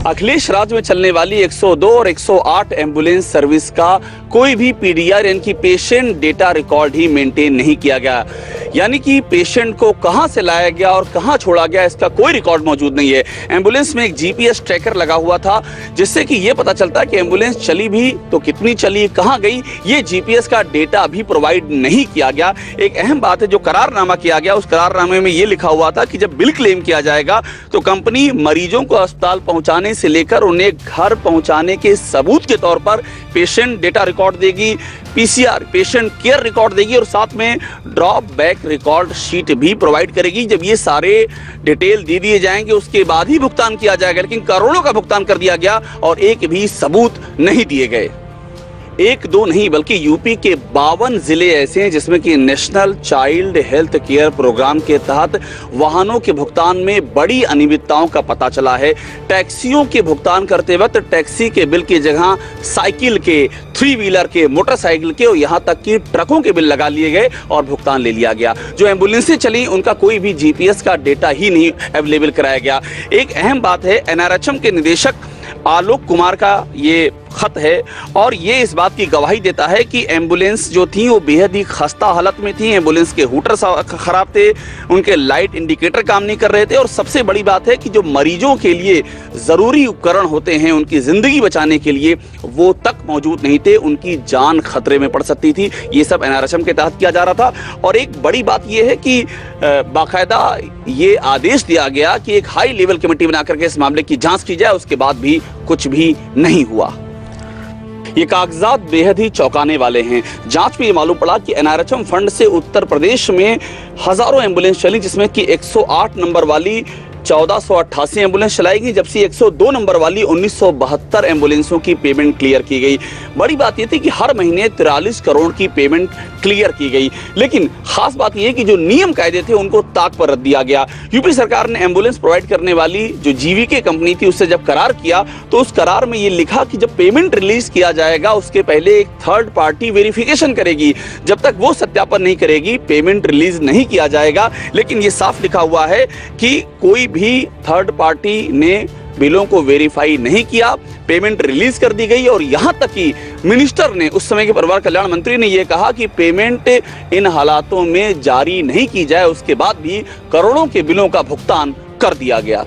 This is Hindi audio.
अखिलेश राज में चलने वाली 102 और 108 एम्बुलेंस सर्विस का कोई भी पीडीआर यानी कि पेशेंट डेटा रिकॉर्ड ही मेंटेन नहीं किया गया। यानी कि पेशेंट को कहां से लाया गया और कहां छोड़ा गया इसका कोई रिकॉर्ड मौजूद नहीं है। एम्बुलेंस में एक जीपीएस ट्रैकर लगा हुआ था जिससे कि यह पता चलता है कि एम्बुलेंस चली भी तो कितनी चली, कहां गई, ये जीपीएस का डेटा भी प्रोवाइड नहीं किया गया। एक अहम बात है, जो करारनामा किया गया उस करारनामे में यह लिखा हुआ था कि जब बिल क्लेम किया जाएगा तो कंपनी मरीजों को अस्पताल पहुंचाने से लेकर उन्हें घर पहुंचाने के सबूत के तौर पर पेशेंट डेटा रिकॉर्ड देगी, पीसीआर पेशेंट केयर रिकॉर्ड देगी और साथ में ड्रॉप बैक रिकॉर्ड शीट भी प्रोवाइड करेगी। जब ये सारे डिटेल दे दिए जाएंगे उसके बाद ही भुगतान किया जाएगा। लेकिन करोड़ों का भुगतान कर दिया गया और एक भी सबूत नहीं दिए गए। एक दो नहीं बल्कि यूपी के 52 जिले ऐसे हैं जिसमें कि national child health care program के तहत वाहनों के भुगतान में बड़ी अनियमितताओं का पता चला है। टैक्सियों के भुगतान करते वक्त टैक्सी के बिल की जगह साइकिल के, 3 व्हीलर के, मोटरसाइकिल के और यहाँ तक कि ट्रकों के बिल लगा लिए गए और भुगतान ले लिया गया। जो एम्बुलेंसें चली उनका कोई भी जीपीएस का डेटा ही नहीं अवेलेबल कराया गया। एक अहम बात है, एनआरएचएम के निदेशक आलोक कुमार का ये खत है और ये इस बात की गवाही देता है कि एम्बुलेंस जो थी वो बेहद ही खस्ता हालत में थी। एम्बुलेंस के हूटर खराब थे, उनके लाइट इंडिकेटर काम नहीं कर रहे थे और सबसे बड़ी बात है कि जो मरीजों के लिए ज़रूरी उपकरण होते हैं उनकी ज़िंदगी बचाने के लिए वो तक मौजूद नहीं थे, उनकी जान खतरे में पड़ सकती थी। ये सब एनआरएचएम के तहत किया जा रहा था। और एक बड़ी बात यह है कि बाकायदा ये आदेश दिया गया कि एक हाई लेवल कमेटी बना करके इस मामले की जांच की जाए, उसके बाद भी कुछ भी नहीं हुआ। ये कागजात बेहद ही चौंकाने वाले हैं। जांच में ये मालूम पड़ा कि एनआरएचएम फंड से उत्तर प्रदेश में हजारों एम्बुलेंस चली जिसमें कि 108 नंबर वाली 1488 एम्बुलेंस चलाई गई, जबकि 102 नंबर वाली 1972 एम्बुलेंसों की पेमेंट क्लियर की गई। बड़ी बात यह थी कि हर महीने 43 करोड़ की पेमेंट क्लियर की गई। लेकिन खास बात यह है कि जो नियम कायदे थे उनको ताक पर रख दिया गया। यूपी सरकार ने एम्बुलेंस प्रोवाइड करने वाली जो जीवीके कंपनी थी उससे जब करार किया तो उस करार में ये लिखा कि जब पेमेंट रिलीज किया जाएगा उसके पहले एक थर्ड पार्टी वेरिफिकेशन करेगी, जब तक वो सत्यापन नहीं करेगी पेमेंट रिलीज नहीं किया जाएगा। लेकिन ये साफ लिखा हुआ है कि कोई भी थर्ड पार्टी ने बिलों को वेरीफाई नहीं किया, पेमेंट रिलीज कर दी गई। और यहां तक कि मिनिस्टर ने, उस समय के परिवार कल्याण मंत्री ने यह कहा कि पेमेंट इन हालातों में जारी नहीं की जाए, उसके बाद भी करोड़ों के बिलों का भुगतान कर दिया गया।